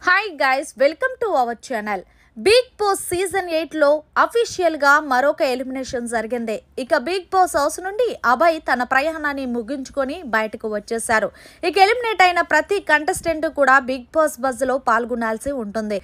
Hi guys, welcome to our channel. Bigg Boss season 8 లో official గా మరొక elimination జరిగింది. ఇక బిగ్ బాస్ హౌస్ నుండి అభయ్ తన ప్రయాణాన్ని ముగించుకొని బయటకు వచ్చేశారు. ఇక ఎలిమినేట్ అయిన ప్రతి కంటెస్టెంట్ కూడా బిగ్ బాస్ బజ్ లో పాల్గొనాల్సి ఉంటుంది.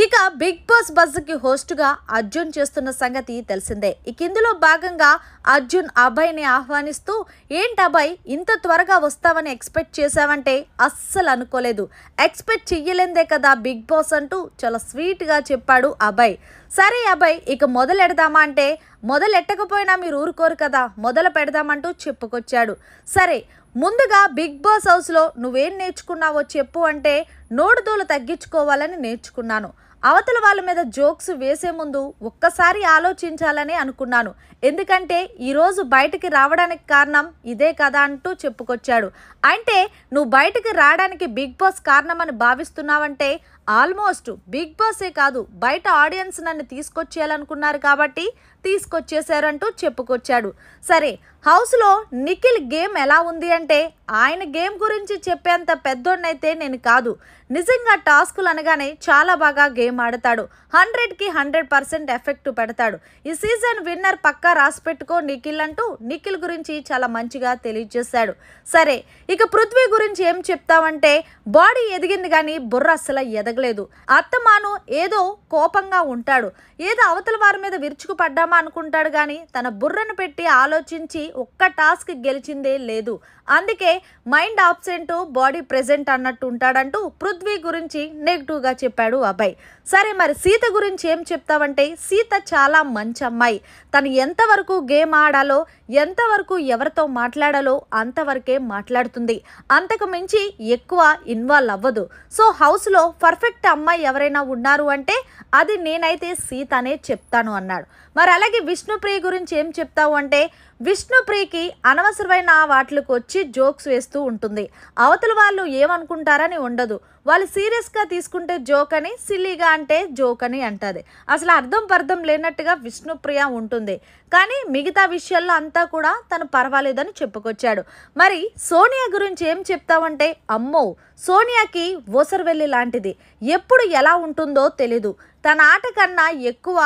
ఇక బిగ్ బాస్ బజ్ కి హోస్ట్ గా అర్జున్ చేస్తున్న సంగతి తెలిసిందే. ఇక ఇందులో భాగంగా అర్జున్ అభయ్ ని ఆహ్వానిస్తూ, ఏంటి అభయ్ ఇంత త్వరగా వస్తావని ఎక్స్పెక్ట్ చేశావంటే అస్సలు అనుకోలేదు, ఎక్స్పెక్ట్ చెయ్యలేందే కదా బిగ్ బాస్ అంటూ చాలా స్వీట్ గా చెప్పాడు అభయ్. సరే అభయ్, ఇక మొదలెడదామా అంటే మొదలెట్టకపోయినా మీరు ఊరుకోరు కదా, మొదలు పెడదామంటూ చెప్పుకొచ్చాడు. సరే, ముందుగా బిగ్ బాస్ హౌస్లో నువ్వేం నేర్చుకున్నావో చెప్పు అంటే, నోడుదోలు తగ్గించుకోవాలని నేర్చుకున్నాను. అవతల వాళ్ళ మీద జోక్స్ వేసే ముందు ఒక్కసారి ఆలోచించాలని అనుకున్నాను. ఎందుకంటే ఈరోజు బయటికి రావడానికి కారణం ఇదే కదా అంటూ చెప్పుకొచ్చాడు. అంటే నువ్వు బయటికి రావడానికి బిగ్ బాస్ కారణమని భావిస్తున్నావంటే ఆల్మోస్ట్ బిగ్ బాసే కాదు, బయట ఆడియన్స్ నన్ను తీసుకొచ్చేయాలనుకున్నారు కాబట్టి తీసుకొచ్చేశారంటూ చెప్పుకొచ్చాడు. సరే, హౌస్లో నిఖిల్ గేమ్ ఎలా ఉంది అంటే, ఆయన గేమ్ గురించి చెప్పేంత పెద్దోన్నైతే నేను కాదు. నిజంగా టాస్కులు అనగానే చాలా బాగా గేమ్ ఆడతాడు. 100కి 100% ఎఫెక్ట్ పెడతాడు. ఈ సీజన్ విన్నర్ పక్కా రాసి పెట్టుకో నిఖిల్ అంటూ నిఖిల్ గురించి చాలా మంచిగా తెలియజేశాడు. సరే, ఇక పృథ్వీ గురించి ఏం చెప్తావంటే, బాడీ ఎదిగింది కానీ బుర్ర అస్సలు ఎదగలేదు. అత్తమాను ఏదో కోపంగా ఉంటాడు, ఏదో అవతల వారి మీద విరుచుకు పడ్డామా అనుకుంటాడు కానీ తన బుర్రను పెట్టి ఆలోచించి ఒక్క టాస్క్ గెలిచిందే లేదు. అందుకే మైండ్ ఆబ్సెంట్, బాడీ ప్రెజెంట్ అన్నట్టు ఉంటాడంటూ పృథ్వీ గురించి నెగిటివ్గా చెప్పాడు అభయ్. సరే, మరి సీత గురించి ఏం చెప్తావంటే, సీత చాలా మంచి అమ్మాయి. తను ఎంతవరకు గేమ్ ఆడాలో, ఎంతవరకు ఎవరితో మాట్లాడాలో అంతవరకే మాట్లాడుతుంది. అంతకు మించి ఎక్కువ ఇన్వాల్వ్ అవ్వదు. సో హౌస్లో పర్ఫెక్ట్ అమ్మాయి ఎవరైనా ఉన్నారు అంటే అది నేనైతే సీత అనే చెప్తాను అన్నాడు. మరి అలాగే విష్ణుప్రియ గురించి ఏం చెప్తావు అంటే, విష్ణుప్రియకి అనవసరమైన వాటికి వచ్చి జోక్స్ వేస్తూ ఉంటుంది. అవతల వాళ్ళు ఏమనుకుంటారని ఉండదు. వాళ్ళు సీరియస్గా తీసుకుంటే జోక్ అని, సిల్లీగా అంటే జోక్ అని అంటుంది. అసలు అర్థం లేనట్టుగా విష్ణుప్రియ ఉంటుంది. కానీ మిగతా విషయాల్లో అంతా కూడా తను పర్వాలేదని చెప్పుకొచ్చాడు. మరి సోనియా గురించి ఏం చెప్తావంటే, అమ్మో, సోనియాకి ఓసరవెల్లి లాంటిది. ఎప్పుడు ఎలా ఉంటుందో తెలీదు. తన ఆట కన్నా ఎక్కువ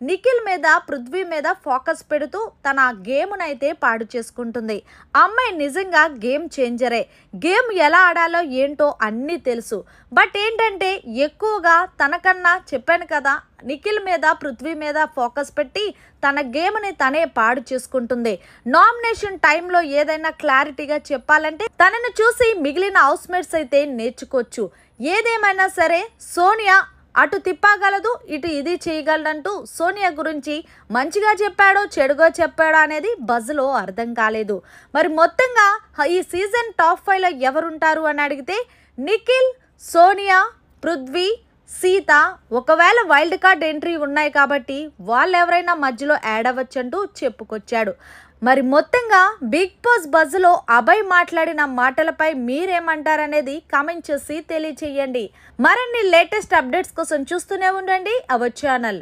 నిఖిల్ మీద, పృథ్వీ మీద ఫోకస్ పెడుతూ తన గేమ్నైతే పాడు చేసుకుంటుంది. అమ్మాయి నిజంగా గేమ్ చేంజరే. గేమ్ ఎలా ఆడాలో ఏంటో అన్నీ తెలుసు. బట్ ఏంటంటే ఎక్కువగా తనకన్నా, చెప్పాను కదా, నిఖిల్ మీద, పృథ్వీ మీద ఫోకస్ పెట్టి తన గేమ్ని తనే పాడు చేసుకుంటుంది. నామినేషన్ టైంలో ఏదైనా క్లారిటీగా చెప్పాలంటే తనని చూసి మిగిలిన హౌస్మేట్స్ అయితే నేర్చుకోవచ్చు. ఏదేమైనా సరే సోనియా అటు తిప్పగలదు, ఇటు ఇది చేయగలడంటూ సోనియా గురించి మంచిగా చెప్పాడో చెడుగా చెప్పాడో అనేది బజ్లో అర్థం కాలేదు. మరి మొత్తంగా ఈ సీజన్ టాప్ 5లో ఎవరుంటారు అని అడిగితే నిఖిల్, సోనియా, పృథ్వీ, సీత. ఒకవేళ వైల్డ్ కార్డ్ ఎంట్రీ ఉన్నాయి కాబట్టి వాళ్ళు ఎవరైనా మధ్యలో యాడ్ అవ్వచ్చంటూ చెప్పుకొచ్చాడు. మరి మొత్తంగా బిగ్ బాస్ బజ్లో అభయ్ మాట్లాడిన మాటలపై మీరేమంటారనేది కామెంట్ చేసి తెలియచేయండి. మరిన్ని లేటెస్ట్ అప్డేట్స్ కోసం చూస్తూనే ఉండండి అవర్ ఛానల్.